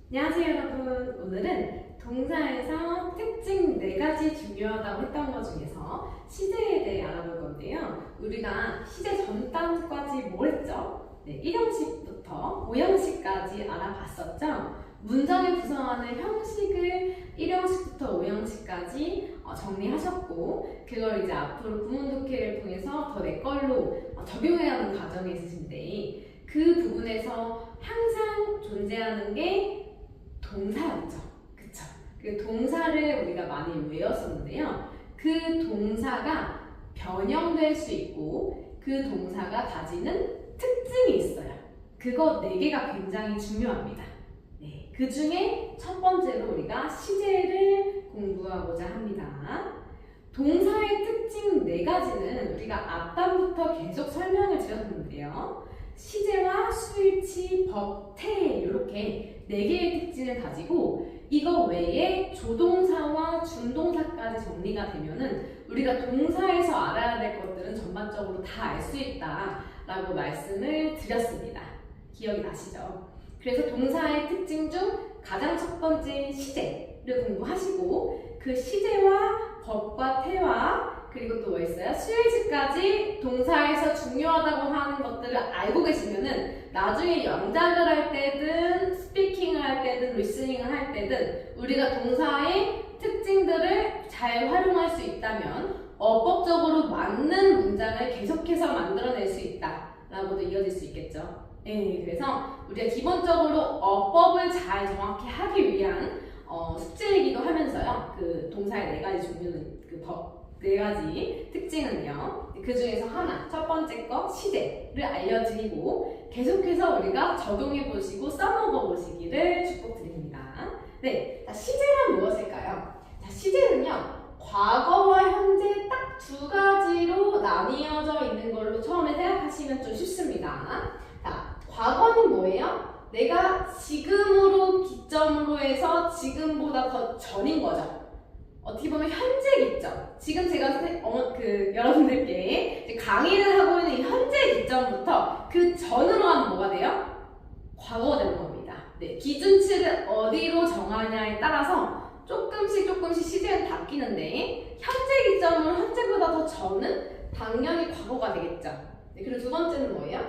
안녕하세요 여러분. 오늘은 동사에서 특징 4가지 중요하다고 했던 것 중에서 시제에 대해 알아볼 건데요. 우리가 시제 전 단까지 뭘 했죠? 네, 1형식부터 5형식까지 알아봤었죠. 문장을 구성하는 형식을 1형식부터 5형식까지 정리하셨고, 그걸 이제 앞으로 구문 독해를 통해서 더 내 걸로 적용해야 하는 과정에 있으신데, 그 부분에서 항상 존재하는 게 동사였죠. 그쵸? 그 동사를 우리가 많이 외웠었는데요. 그 동사가 변형될 수 있고 그 동사가 가지는 특징이 있어요. 그거 4개가 굉장히 중요합니다. 네, 그 중에 첫 번째로 우리가 시제를 공부하고자 합니다. 동사의 특징 4가지는 우리가 앞단부터 계속 설명을 드렸는데요. 시제와 수일치, 법, 태 이렇게 4개의 특징을 가지고 이거 외에 조동사와 준동사까지 정리가 되면은 우리가 동사에서 알아야 될 것들은 전반적으로 다 알 수 있다라고 말씀을 드렸습니다. 기억이 나시죠? 그래서 동사의 특징 중 가장 첫 번째 시제를 공부하시고 그 시제와 법과 태와 그리고 또 뭐 있어요? 수일치까지 동사에서 중요하다고 하는 것들을 알고 계시면은 나중에 연작을 할 때든 스피킹을 할 때든 리스닝을 할 때든 우리가 동사의 특징들을 잘 활용할 수 있다면 어법적으로 맞는 문장을 계속해서 만들어낼 수 있다라고도 이어질 수 있겠죠. 네, 그래서 우리가 기본적으로 어법을 잘 정확히 하기 위한 숙제이기도 하면서요. 그 동사의 4가지 종류는 그 법 4가지 특징은요. 그 중에서 하나, 첫 번째 거 시제를 알려드리고 계속해서 우리가 적용해 보시고 써먹어 보시기를 축복드립니다. 네, 자, 시제란 무엇일까요? 자, 시제는요. 과거와 현재 딱 2가지로 나뉘어져 있는 걸로 처음에 생각하시면 좀 쉽습니다. 자, 과거는 뭐예요? 내가 지금으로 기점으로 해서 지금보다 더 전인 거죠. 어떻게 보면 현재 기점. 지금 제가 여러분들께 강의를 하고 있는 이 현재 기점부터 그 전으로 하면 뭐가 돼요? 과거가 되는 겁니다. 네, 기준치를 어디로 정하냐에 따라서 조금씩 시제는 바뀌는데 현재 기점은 현재보다 더 전은 당연히 과거가 되겠죠. 네, 그리고 두 번째는 뭐예요?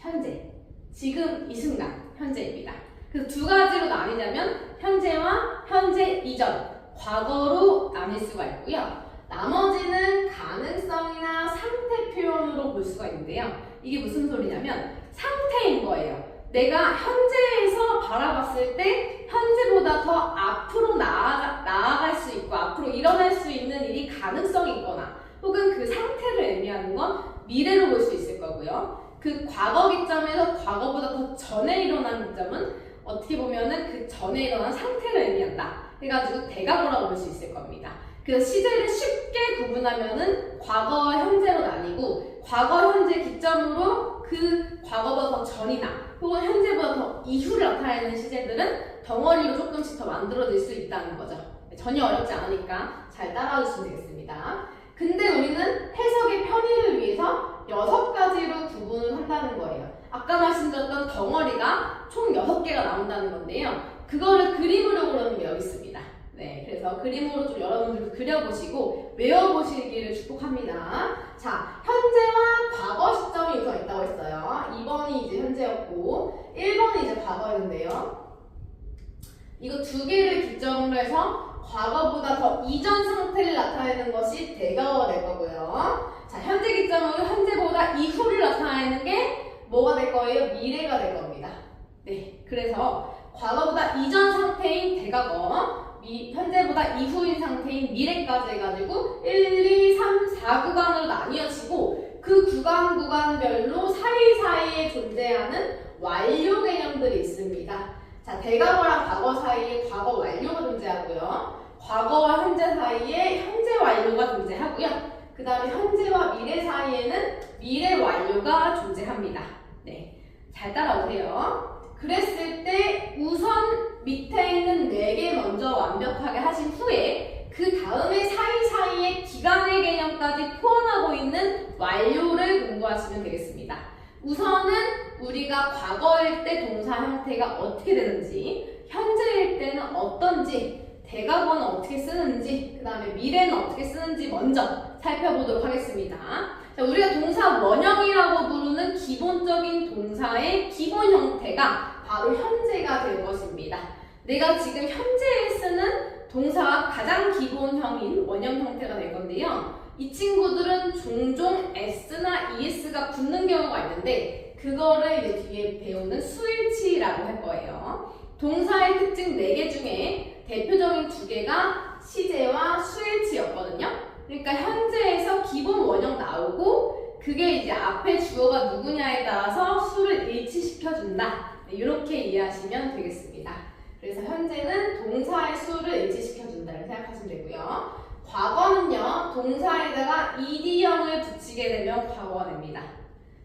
현재. 지금 이 순간 현재입니다. 그래서 2가지로 나뉘자면 현재와 현재 이전, 과거로 나뉠 수가 있고요. 나머지는 가능성이나 상태 표현으로 볼 수가 있는데요. 이게 무슨 소리냐면 상태인 거예요. 내가 현재에서 바라봤을 때 현재보다 더 앞으로 나아갈 수 있고 앞으로 일어날 수 있는 일이 가능성이 있거나 혹은 그 상태를 의미하는 건 미래로 볼 수 있을 거고요. 그 과거 기점에서 과거보다 더 전에 일어난 기점은 어떻게 보면은 그 전에 일어난 상태를 의미한다. 해가지고 대각으로 볼 수 있을 겁니다. 그래서 시제를 쉽게 구분하면은 과거와 현재로 나뉘고 과거, 현재 기점으로 그 과거보다 더 전이나 혹은 현재보다 더 이후를 나타내는 시제들은 덩어리로 조금씩 더 만들어질 수 있다는 거죠. 전혀 어렵지 않으니까 잘 따라주시면 되겠습니다. 근데 우리는 해석의 편의를 위해서 6가지로 구분을 한다는 거예요. 아까 말씀드렸던 덩어리가 총 6개가 나온다는 건데요. 그거를 그림으로 그려놓은 게 여기 있습니다. 네, 그래서 그림으로 좀 여러분들도 그려보시고 외워보시기를 축복합니다. 자, 현재와 과거 시점이 우선 있다고 했어요. 2번이 이제 현재였고 1번이 이제 과거였는데요. 이거 2개를 기점으로 해서 과거보다 더 이전 상태를 나타내는 것이 대과거가 될 거고요. 자, 현재 기점으로 현재보다 이후를 나타내는 게 뭐가 될 거예요? 미래가 될 겁니다. 네, 그래서 과거보다 이전 상태인 대과거, 현재보다 이후인 상태인 미래까지 해가지고 1, 2, 3, 4구간으로 나뉘어지고 그 구간별로 사이사이에 존재하는 완료 개념들이 있습니다. 자, 대과거랑 과거 사이에 과거 완료가 존재하고요. 과거와 현재 사이에 현재 완료가 존재하고요. 그 다음에 현재와 미래 사이에는 미래 완료가 존재합니다. 네, 잘 따라오세요. 그랬을 때 우선 밑에 있는 4개 먼저 완벽하게 하신 후에 그 다음에 사이사이에 기간의 개념까지 포함하고 있는 완료를 공부하시면 되겠습니다. 우선은 우리가 과거일 때 동사 형태가 어떻게 되는지, 현재일 때는 어떤지, 대과거는 어떻게 쓰는지, 그 다음에 미래는 어떻게 쓰는지 먼저 살펴보도록 하겠습니다. 자, 우리가 동사 원형이라고 부르는 기본적인 동사의 기본 형태가 바로 현재가 될 것입니다. 내가 지금 현재에 쓰는 동사가 가장 기본형인 원형 형태가 될 건데요. 이 친구들은 종종 s나 es가 붙는 경우가 있는데 그거를 이제 뒤에 배우는 수일치라고 할 거예요. 동사의 특징 4개 중에 대표적인 2개가 시제와 수일치였거든요. 그러니까 현재에서 기본 원형 나오고 그게 이제 앞에 주어가 누구냐에 따라서 수를 일치시켜준다. 이렇게 이해하시면 되겠습니다. 그래서 현재는 동사의 수를 일치시켜준다 이렇게 생각하시면 되고요. 과거는요. 동사에다가 ed형을 붙이게 되면 과거가 됩니다.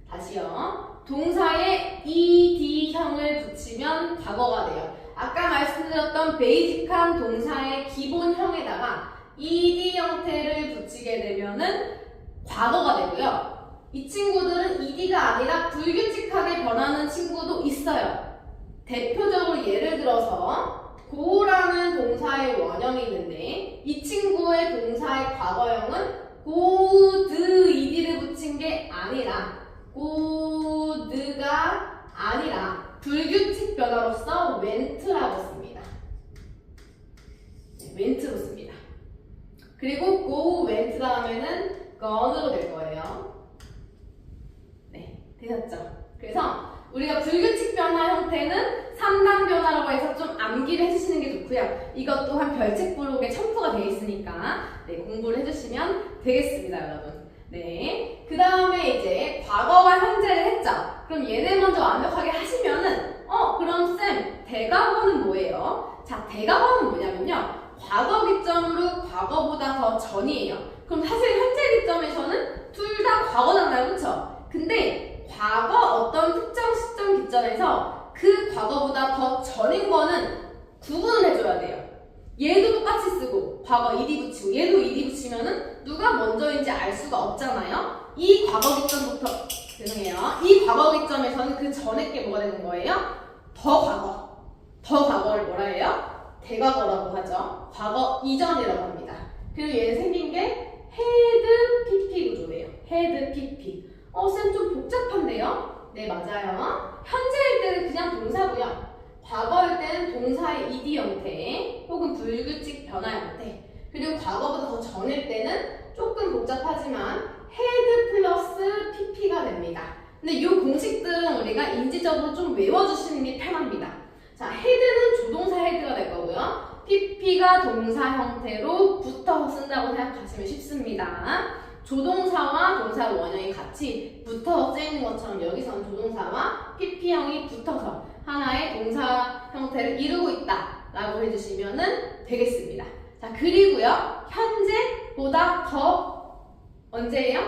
다시요. 동사에 ed형을 붙이면 과거가 돼요. 아까 말씀드렸던 베이직한 동사의 기본형에다가 ed 형태를 붙이게 되면은 과거가 되고요. 이 친구들은 ed가 아니라 불규칙하게 변하는 친구도 있어요. 대표적으로 예를 들어서 go라는 동사의 원형이 있는데 이 친구의 동사의 과거형은 go, ed를 붙인 게 아니라 go가 아니라 불규칙 변화로서 went라고 씁니다. 네, went로 씁니다. 그리고 go, went 다음에는 gone으로 될 거예요. 네, 되셨죠? 그래서 우리가 불규칙 변화 형태는 3단 변화라고 해서 좀 암기를 해주시는 게 좋고요. 이것 또한 별책 부록에 첨부가 되어 있으니까 네, 공부를 해주시면 되겠습니다, 여러분. 네, 그 다음에 이제 과거와 현재를 했죠. 그럼 얘네 먼저 완벽하게 하시면은 그럼 쌤, 대과거는 뭐예요? 자, 대과거는 뭐냐면요. 과거 기점으로 과거보다 더 전이에요. 그럼 사실 현재 기점에서는 둘 다 과거잖아요, 그쵸? 근데 과거 어떤 특정 시점 기점에서 그 과거보다 더 전인 거는 구분을 해줘야 돼요. 얘도 똑같이 쓰고 과거 ed 붙이고 얘도 ed 붙이면은 누가 먼저인지 알 수가 없잖아요. 이 과거 기점부터 죄송해요. 이 과거 기점에서는 그 전에 게 뭐가 되는 거예요? 더 과거를 뭐라 해요? 대과거라고 하죠. 과거 이전이라고 합니다. 그리고 얘는 생긴 게 헤드 pp 구조예요. 헤드 pp. 쌤 좀 복잡한데요? 네, 맞아요. 현재일 때는 그냥 동사고요. 과거일 때는 동사의 ed 형태 혹은 불규칙 변화 형태. 그리고 과거보다 더 전일 때는 조금 복잡하지만 헤드 플러스 pp가 됩니다. 근데 이 공식들은 우리가 인지적으로 좀 외워주시는 게 편합니다. 자, 헤드는 조동사 헤드가 될 거고요. pp가 동사 형태로 붙어서 쓴다고 생각하시면 쉽습니다. 조동사와 동사 원형이 같이 붙어서 쓰이는 것처럼 여기서는 조동사와 pp형이 붙어서 하나의 동사 형태를 이루고 있다 라고 해주시면 되겠습니다. 자, 그리고요. 현재보다 더 언제예요?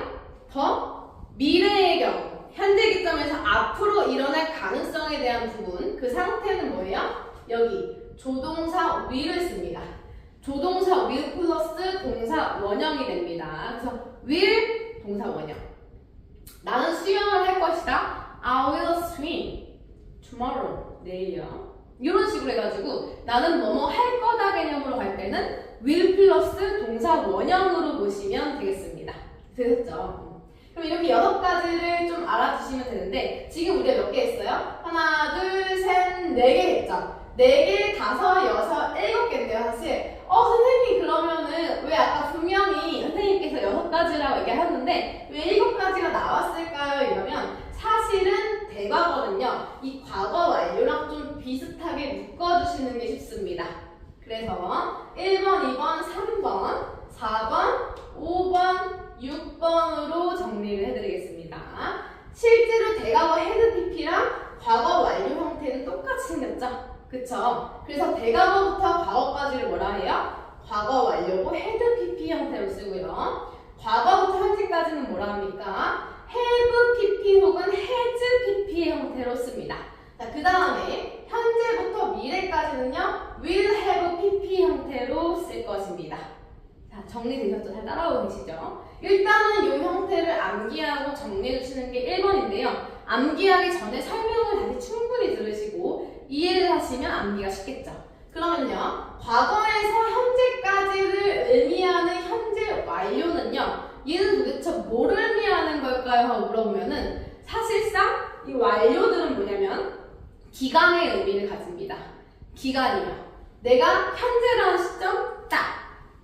더 미래의 경우 현재 기점에서 앞으로 일어날 가능성에 대한 부분 그 상태는 뭐예요? 여기 조동사 will을 씁니다. 조동사 will 플러스 동사 원형이 됩니다. 그래서 will 동사 원형. 나는 수영을 할 것이다. I will swim tomorrow. 내일요. 이런 식으로 해가지고 나는 뭐뭐 할 거다 개념으로 갈 때는 will 플러스 동사 원형으로 보시면 되겠습니다. 되셨죠? 그럼 이렇게 6가지를 좀 알아주시면 되는데 지금 우리가 몇 개 했어요? 하나, 둘, 셋, 4개 했죠? 4개, 5, 6, 7개인데요, 사실. 선생님, 그러면은 왜 아까 분명히 선생님께서 6가지라고 얘기하셨는데 왜 7가지가 나왔을까요? 이러면 사실은 대과거는요, 이 과거 완료랑 좀 비슷하게 묶어주시는 게 쉽습니다. 그래서 1번, 2번, 3번, 4번, 5번, 6번으로 정리를 해드리겠습니다. 실제로 대과거 헤드 pp랑 과거 완료 형태는 똑같이 생겼죠? 그쵸? 그래서 대과거부터 과거까지를 뭐라 해요? 과거 완료고 헤드 pp 형태로 쓰고요. 과거부터 현재까지는 뭐라 합니까? have pp 혹은 has pp 형태로 씁니다. 자, 그 다음에 현재부터 미래까지는요, will have pp 형태로 쓸 것입니다. 자, 정리되셨죠? 잘 따라오고 계시죠? 일단은 이 형태를 암기하고 정리해 주시는 게 1번인데요. 암기하기 전에 설명을 다시 충분히 들으시고 이해를 하시면 암기가 쉽겠죠. 그러면요, 과거에서 현재까지를 의미하는 현재 완료는요, 얘는 도대체 뭐를 의미하는 걸까요? 하고 물어보면은 사실상 이 완료들은 뭐냐면 기간의 의미를 가집니다. 기간이요. 내가 현재라는 시점 딱,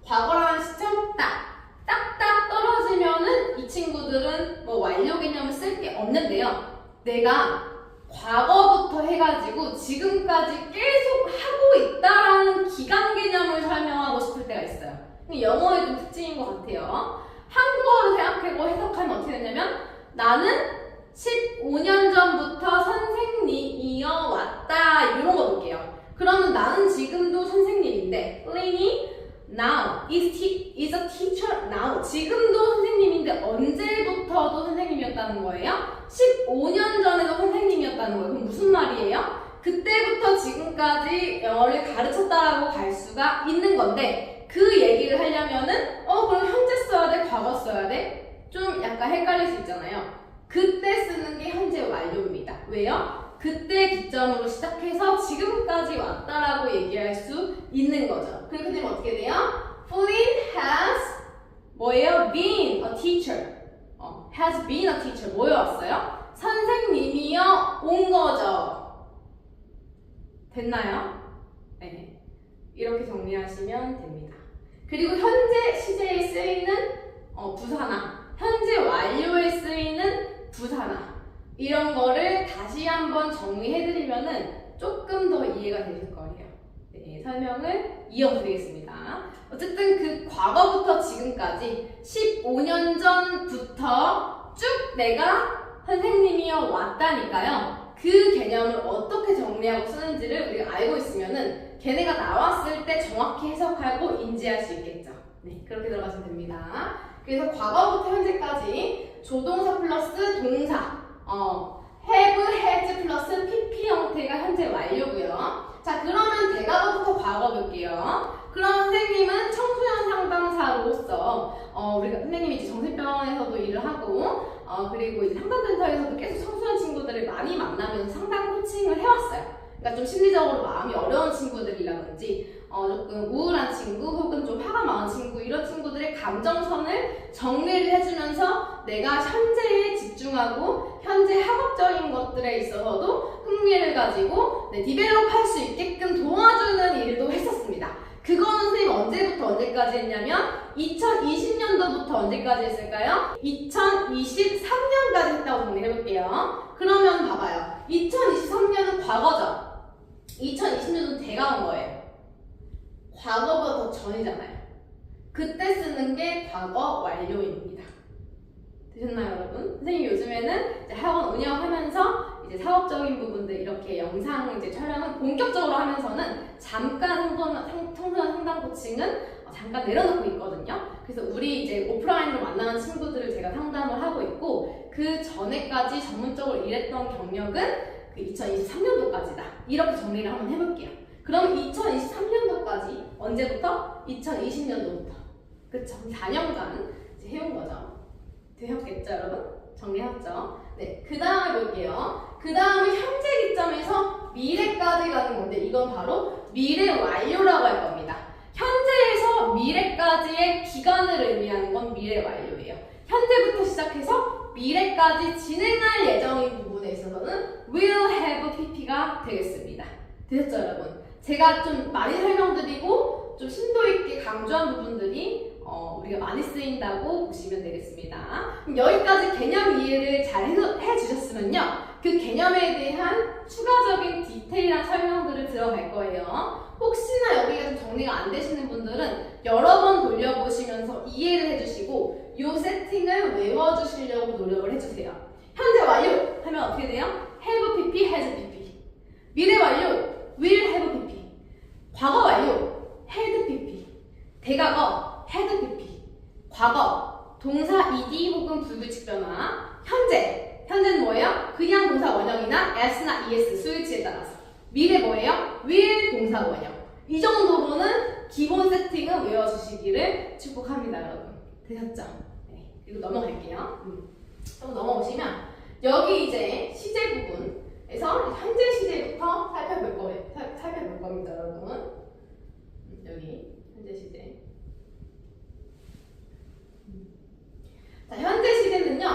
과거라는 시점 딱딱 떨어지면은 이 친구들은 뭐 완료 개념을 쓸 게 없는데요. 내가 과거부터 해가지고 지금까지 계속 하고 있다라는 기간 개념을 설명하고 싶을 때가 있어요. 영어의 좀 특징인 것 같아요. 한국어로 생각하고 해석하면 어떻게 되냐면 나는 15년 전부터 선생님이어 왔다 이런 거 볼게요. 그러면 나는 지금도 선생님인데 Lenny now is a teacher now 지금도 선생님인데 언제부터도 선생님이었다는 거예요? 15년 전에도 선생님이었다는 거예요. 그럼 무슨 말이에요? 그때부터 지금까지 영어를 가르쳤다라고 갈 수가 있는 건데 그 얘기를 하려면은 그럼 현재 써야 돼? 과거 써야 돼? 좀 약간 헷갈릴 수 있잖아요. 그때 쓰는 게 현재 완료입니다. 왜요? 그때 기점으로 시작해서 지금까지 왔다라고 얘기할 수 있는 거죠. 그렇게 되면 어떻게 돼요? Flynn has 뭐예요? Been a teacher. Has been a teacher. 뭐에 왔어요? 선생님이요 온 거죠. 됐나요? 네. 이렇게 정리하시면 됩니다. 그리고 현재 시제에 쓰이는 부사나 현재 완료에 쓰이는 부사나 이런 거를 다시 한번 정리해드리면은 조금 더 이해가 되실 거예요. 네, 설명을 이어드리겠습니다. 어쨌든 그 과거부터 지금까지 15년 전부터 쭉 내가 선생님이어 왔다니까요. 그 개념을 어떻게 정리하고 쓰는지를 우리가 알고 있으면은 걔네가 나왔을 때 정확히 해석하고 인지할 수 있겠죠. 네, 그렇게 들어가시면 됩니다. 그래서 과거부터 현재까지 조동사 플러스 동사 have, has 플러스 PP 형태가 현재 완료고요. 자, 그러면 대과거부터 과거 볼게요. 그럼 선생님은 청소년 상담사로서 우리가 선생님이 이제 정신병원에서도 일을 하고 그리고 이제 상담센터에서도 계속 청소년 친구들을 많이 만나면서 상담 코칭을 해왔어요. 그러니까 좀 심리적으로 마음이 어려운 친구들이라든지 조금 우울한 친구 혹은 좀 화가 많은 친구 이런 친구들의 감정선을 정리를 해주면서 내가 현재에 집중하고 현재 학업적인 것들에 있어서도 흥미를 가지고 디벨롭 할 수 있게끔 도와주는 일도 했었습니다. 그거는 선생님 언제부터 언제까지 했냐면 2020년도부터 언제까지 했을까요? 2023년까지 했다고 정리해볼게요. 그러면 봐봐요. 2023년은 과거죠. 2020년은 대과거인 거예요. 과거보다 더 전이잖아요. 그때 쓰는 게 과거 완료입니다. 되셨나요, 여러분? 선생님이 요즘에는 이제 학원 운영하면서 이제 사업적인 부분들 이렇게 영상 이제 촬영을 본격적으로 하면서는 잠깐 청소년 상담 코칭은 잠깐 내려놓고 있거든요. 그래서 우리 이제 오프라인으로 만나는 친구들을 제가 상담을 하고 있고 그 전에까지 전문적으로 일했던 경력은 그 2023년도까지다. 이렇게 정리를 한번 해볼게요. 그럼 2023년도까지 언제부터? 2020년도부터. 그쵸? 4년간 이제 해온 거죠. 되셨겠죠, 여러분? 정리했죠? 네, 그 다음에 볼게요. 그 다음에 현재 기점에서 미래까지 가는 건데 이건 바로 미래 완료라고 할 겁니다. 현재에서 미래까지의 기간을 의미하는 건 미래 완료예요. 현재부터 시작해서 미래까지 진행할 예정인 부분에 있어서는 will have pp가 되겠습니다. 되셨죠, 여러분? 제가 좀 많이 설명드리고 좀 심도 있게 강조한 부분들이 우리가 많이 쓰인다고 보시면 되겠습니다. 그럼 여기까지 개념 이해를 잘 해주셨으면요. 그 개념에 대한 추가적인 디테일한 설명들을 들어갈 거예요. 혹시나 여기가 좀 정리가 안 되시는 분들은 여러 번 돌려보시면서 이해를 해주시고 이 세팅을 외워주시려고 노력을 해주세요. 현재 완료 하면 어떻게 돼요? have pp, has pp. 미래 완료 will have pp. 과거 완료 had pp. 대과거 had pp. 과거 동사 ed 혹은 불규칙 변화. 현재는 뭐예요? 그냥 동사 원형이나 s나 es 수일치에 따라서. 미래 뭐예요? will 동사 원형. 이 정도로는 기본 세팅은 외워주시기를 축복합니다, 여러분. 되셨죠? 네. 그리고 넘어갈게요. 좀 넘어오시면 여기 이제 시제 부분에서 현재 시제부터 살펴볼 겁니다, 여러분. 여기 현재 시제. 자, 현재 시제는요.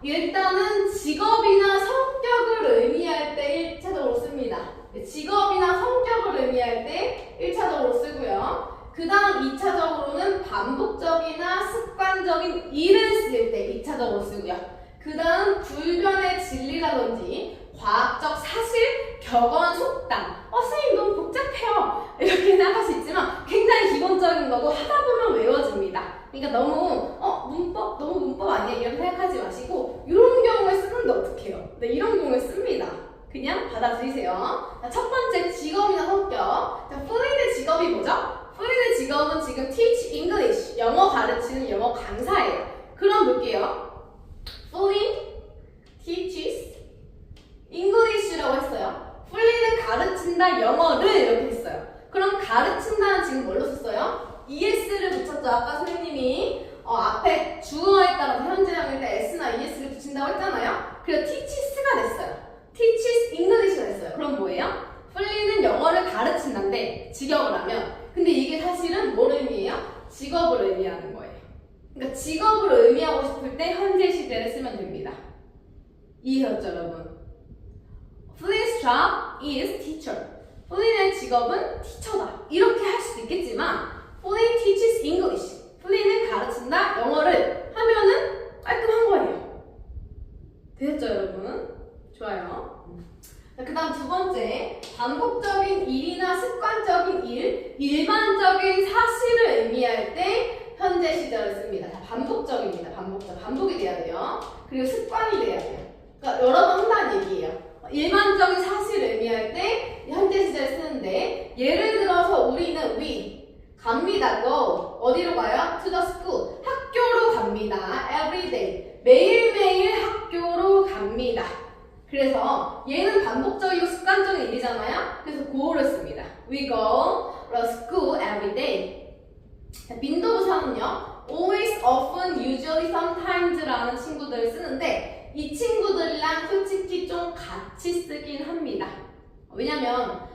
일단은 직업이나 성격을 의미할 때 1차적으로 씁니다. 직업이나 성격을 의미할 때 1차적으로 쓰고요. 그 다음 2차적으로는 반복적이나 습관적인 일을 쓸 때 2차적으로 쓰고요. 그 다음 불변의 진리라든지 과학적 사실, 격언, 속담. 선생님 너무 복잡해요. 이렇게 생각할 수 있지만 굉장히 기본적인 거고 하다 보면 외워집니다. 그러니까 너무 문법 아니야 이렇게 생각하지 마시고 이런 경우에 쓰는데 어떡해요? 네, 이런 경우에 씁니다. 그냥 받아들이세요. 자, 첫 번째 직업이나 성격. 자, 플린의 직업이 뭐죠? 플린의 직업은 지금 teach English, 영어 가르치는 영어 강사예요. 그럼 볼게요. 플린 teaches English라고 했어요. 플린은 가르친다 영어를 이렇게 했어요. 그럼 가르친다는 지금 뭘로 썼어요? ES를 붙였죠. 아까 선생님이 앞에 주어에 따라서 현재형일 때 S나 ES를 붙인다고 했잖아요. 그래서 teaches가 됐어요. teaches English가 됐어요. 그럼 뭐예요? 플린은 영어를 가르친다인데 직역을 하면 근데 이게 사실은 뭘 의미해요? 직업을 의미하는 거예요. 그러니까 직업을 의미하고 싶을 때 현재 시제를 쓰면 됩니다. 이해하셨죠, 여러분? Flynn's job is teacher. 플린의 직업은 티처다. 이렇게 할 수도 있겠지만 Flynn teaches English. 플린은 가르친다 영어를 하면은 깔끔한 거예요. 됐죠, 여러분? 좋아요. 그 다음 두 번째, 반복적인 일이나 습관적인 일, 일반적인 사실을 의미할 때 현재 시제를 씁니다. 자, 반복적입니다. 반복이 돼야 돼요. 그리고 습관이 돼야 돼요. 그러니까 여러 번 한다는 얘기예요. 일반적인 사실을 의미할 때 현재 시제를 쓰는데 예를 들어서 우리는 갑니다. go. 어디로 가요? to the school. 학교로 갑니다. every day. 매일매일 학교로 갑니다. 그래서 얘는 반복적이고 습관적인 일이잖아요. 그래서 go를 씁니다. We go to school every day. 빈도부사는요. always, often, usually, sometimes 라는 친구들을 쓰는데 이 친구들이랑 솔직히 좀 같이 쓰긴 합니다. 왜냐면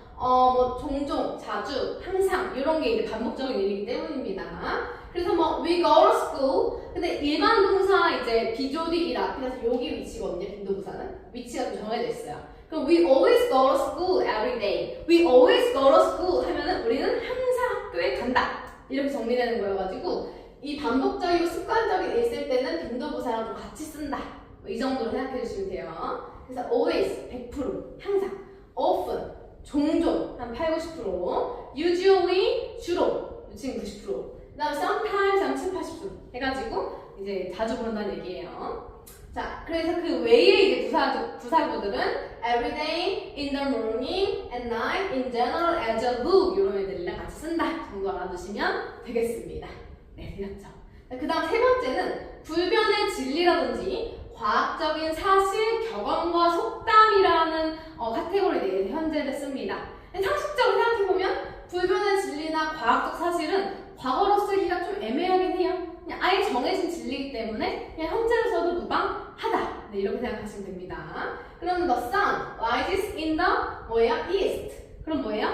종종, 자주, 항상 이런 게 이제 반복적인 일이기 때문입니다. 그래서 we go to school. 근데 일반 동사 이제 비조리 일 앞이라서 여기 위치거든요. 빈도부사는 위치가 좀 정해져 있어요. 그럼 we always go to school every day. We always go to school 하면은 우리는 항상 학교에 간다. 이렇게 정리되는 거여가지고 이 반복적이고 습관적인 일 쓸 때는 빈도부사랑 좀 같이 쓴다. 이 정도로 생각해 주시면 돼요. 그래서 always 100%, 항상, often 종종 한 80-90%, usually 주로 지금 90%, 그 다음에 sometimes 한 70-80% 해가지고 이제 자주 그런다는 얘기예요. 자, 그래서 그 외에 이제 부사구들은 everyday, in the morning, at night, in general, as a rule 이런 애들이랑 같이 쓴다 정도 알아두시면 되겠습니다. 네, 되셨죠? 그 다음 세 번째는 불변의 진리라든지 과학적인 사실, 격언과 속담이라는 카테고리 내에서 현재를 씁니다. 상식적으로 생각해보면 불변의 진리나 과학적 사실은 과거로 쓰기가 좀 애매하긴 해요. 그냥 아예 정해진 진리이기 때문에 그냥 현재로 써도 무방하다. 네, 이렇게 생각하시면 됩니다. 그럼 the sun rises in the 뭐예요? east. 그럼 뭐예요?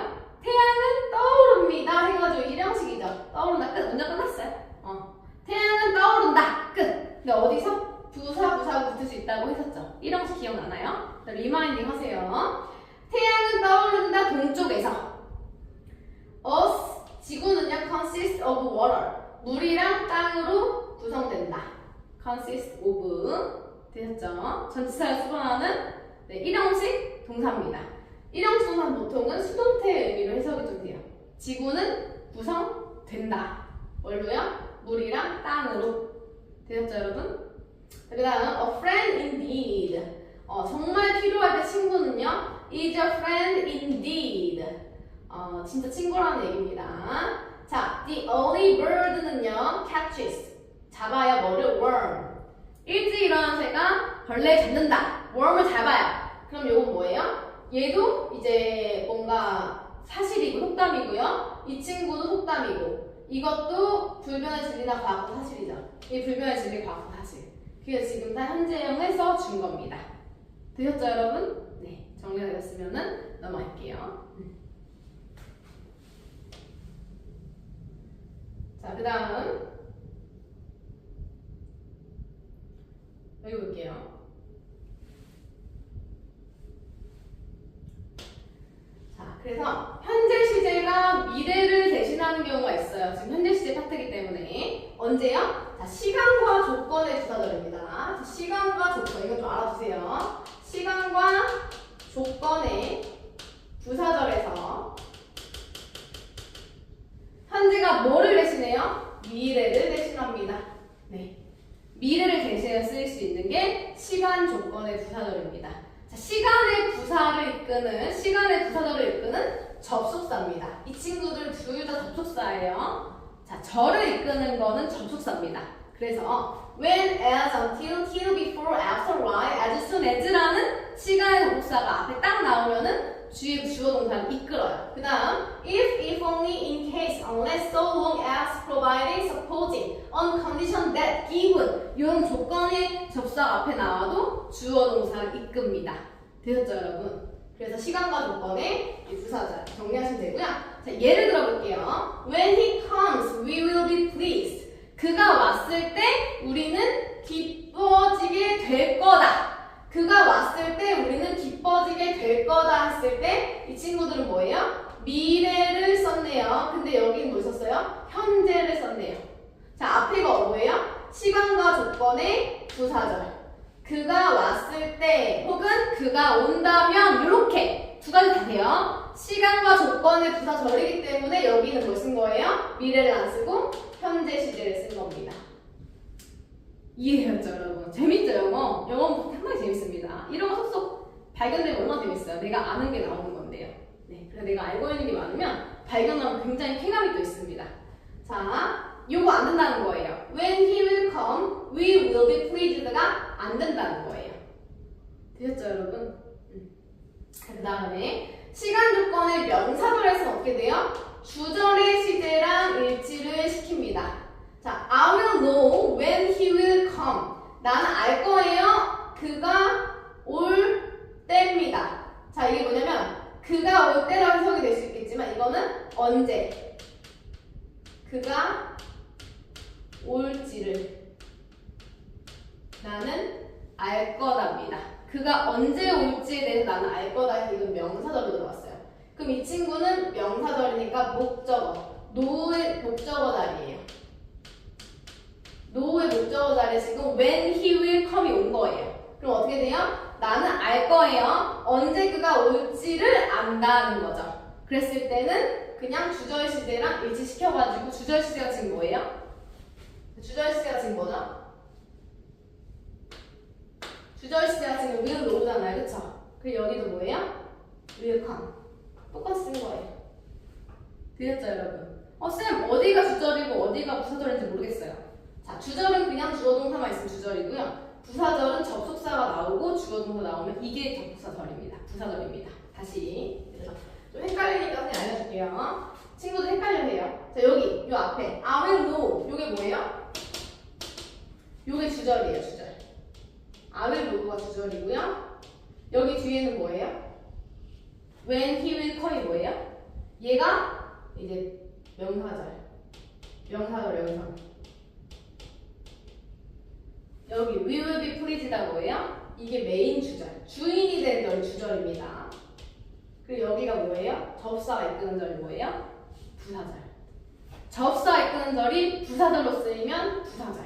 태양은 떠오릅니다. 해가지고 일형식이죠. 떠오른다. 끝. 문장 끝났어요. 태양은 떠오른다. 끝. 근데 어디서? 부사 붙을 수 있다고 했었죠. 일형식 기억나나요? 리마인딩 하세요. 태양은 떠오른다 동쪽에서. Earth, 지구는요 consist of water. 물이랑 땅으로 구성된다. consist of 되셨죠? 전치사를 수반하는 일형식 동사입니다. 일형식 동사는 보통은 수동태의 의미로 해석이 좀 돼요. 지구는 구성된다. 뭘로요? 물이랑 땅으로. 되셨죠, 여러분? 그 다음, a friend indeed. 정말 필요할 때 친구는요, is a friend indeed. 진짜 친구라는 얘기입니다. 자, the early bird는요, catches. 잡아야 뭐를? worm. 일찍 일어난 새가 벌레를 잡는다. worm을 잡아요. 그럼 요건 뭐예요? 얘도 이제 뭔가 사실이고 속담이고요. 이 친구도 속담이고. 이것도 불변의 진리나 과학적 사실이죠. 이 불변의 진리, 과학적 사실. 그래서 지금 다 현재형을 써준 겁니다. 되셨죠, 여러분? 네, 정리가 되었으면은 넘어갈게요. 자, 그 다음 여기 볼게요. 자, 그래서 현재 시제가 미래를 대신하는 경우가 있어요. 지금 현재 시제 파트이기 때문에 언제요? 자, 시간과 조건의 부사절입니다. 자, 시간과 조건 이거 좀 알아두세요. 시간과 조건의 부사절에서 현재가 뭐를 대신해요? 미래를 대신합니다. 네, 미래를 대신해 쓰일 수 있는 게 시간 조건의 부사절입니다. 자, 시간의 부사절을 이끄는 접속사입니다. 이 친구들 둘 다 접속사예요. 자, 저를 이끄는 거는 접속사입니다. 그래서 when, as, until, till, before, after, why, as soon as라는 시간의 접속사가 앞에 딱 나오면은 주의 주어 동사를 이끌어요. 그 다음 if, if only, in case, unless, so long as, providing, supposing, on condition that, given 이런 조건의 접속사 앞에 나와도 주어 동사를 이끕니다. 되셨죠, 여러분? 그래서 시간과 조건의 부사절 정리하시면 되고요. 자, 예를 들어볼게요. When he comes, we will be pleased. 그가 왔을 때 우리는 기뻐지게 될 거다. 그가 왔을 때 우리는 기뻐지게 될 거다 했을 때 이 친구들은 뭐예요? 미래를 썼네요. 근데 여기는 뭐 썼어요? 현재를 썼네요. 자, 앞에가 뭐예요? 시간과 조건의 부사절. 그가 왔을 때 혹은 그가 온다면 이렇게 두 가지 다 돼요. 시간과 조건의 부사절이기 때문에 여기는 뭘 쓴 거예요? 미래를 안 쓰고 현재 시제를 쓴 겁니다. 이해했죠, 여러분? 재밌죠, 영어? 영어 상당히 재밌습니다. 이런 거 속속 발견되면 얼마나 재밌어요. 내가 아는 게 나오는 건데요. 네, 그래서 내가 알고 있는 게 많으면 발견하면 굉장히 쾌감이 또 있습니다. 자, 요거 안 된다는 거예요. When he will come, we will be pleased가 안 된다는 거예요. 되셨죠, 여러분? 그 다음에 시간 조건의 명사절에서는 어떻게 돼요? 주절의 시제랑 일치를 시킵니다. 자, I will know when he will come. 나는 알 거예요. 그가 올 때입니다. 자, 이게 뭐냐면 그가 올 때라고 해석이 될 수 있겠지만 이거는 언제 그가 올지를 나는 알 거답니다. 그가 언제 올지에 대해서 나는 알 거다 해서 이건 명사절로 들어왔어요. 그럼 이 친구는 명사절이니까 목적어, 노의 목적어 자리예요. 노의 목적어 자리에 지금 when he will come이 온 거예요. 그럼 어떻게 돼요? 나는 알 거예요. 언제 그가 올지를 안다는 거죠. 그랬을 때는 그냥 주절 시제랑 일치시켜가지고 주절 시제가 지금 뭐예요? 주절 시제가 지금 뭐죠? 주절 시제가 지금 will로 오잖아요. 그쵸? 그리고 여기도 뭐예요? will come. 똑같이 쓴 거예요. 되셨죠, 여러분? 쌤, 어디가 주절이고 어디가 부사절인지 모르겠어요. 자, 주절은 그냥 주어 동사만 있으면 주절이고요. 부사절은 접속사가 나오고 주어 동사 나오면 이게 접속사절입니다. 부사절입니다. 다시. 그래서 좀 헷갈리니까 그냥 알려줄게요. 친구들 헷갈려해요. 자, 여기, 요 앞에 I will know. 요게 뭐예요? 요게 주절이에요, 주절. I will know가 주절이고요. 여기 뒤에는 뭐예요? When he will come이 뭐예요? 얘가 이제 명사절. 명사. 여기 we will be pleased가 뭐예요? 이게 메인 주절. 주인이 된 절 주절입니다. 그리고 여기가 뭐예요? 접사가 이끄는 절이 뭐예요? 부사절. 접사가 이끄는 절이 부사절로 쓰이면 부사절.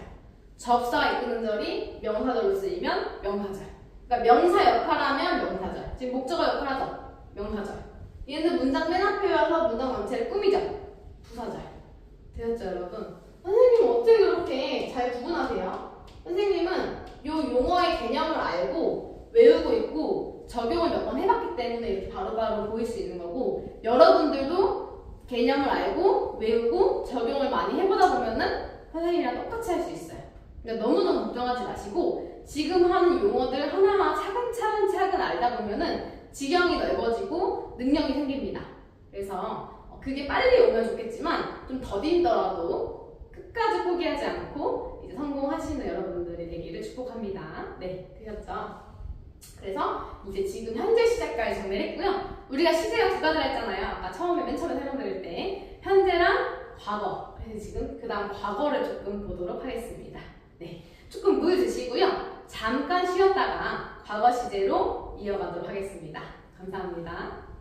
접사가 이끄는 절이 명사절로 쓰이면 명사절. 그러니까 명사 역할하면 명사절. 지금 목적어 역할하죠? 명사절. 얘는 문장 맨 앞에 와서 문장 전체를 꾸미죠? 부사절. 되었죠, 여러분? 선생님 어떻게 그렇게 잘 구분하세요? 선생님은 요 용어의 개념을 알고 외우고 있고 적용을 몇 번 해봤기 때문에 이렇게 바로바로 보일 수 있는 거고, 여러분들도 개념을 알고 외우고 적용을 많이 해보다 보면은 선생님이랑 똑같이 할 수 있어요. 그러니까 너무너무 걱정하지 마시고 지금 하는 용어들 하나하나 차근차근 알다 보면은 지경이 넓어지고 능력이 생깁니다. 그래서 그게 빨리 오면 좋겠지만 좀 더딘더라도 끝까지 포기하지 않고 이제 성공하시는 여러분들이 되기를 축복합니다. 네, 되셨죠? 그래서 이제 지금 현재 시제까지 정리를 했고요. 우리가 시제가 두 가지라 했잖아요. 아까 맨 처음에 설명드릴 때 현재랑 과거. 그래서 지금 그 다음 과거를 조금 보도록 하겠습니다. 네, 조금 물 드시고요. 잠깐 쉬었다가 과거 시제로 이어가도록 하겠습니다. 감사합니다.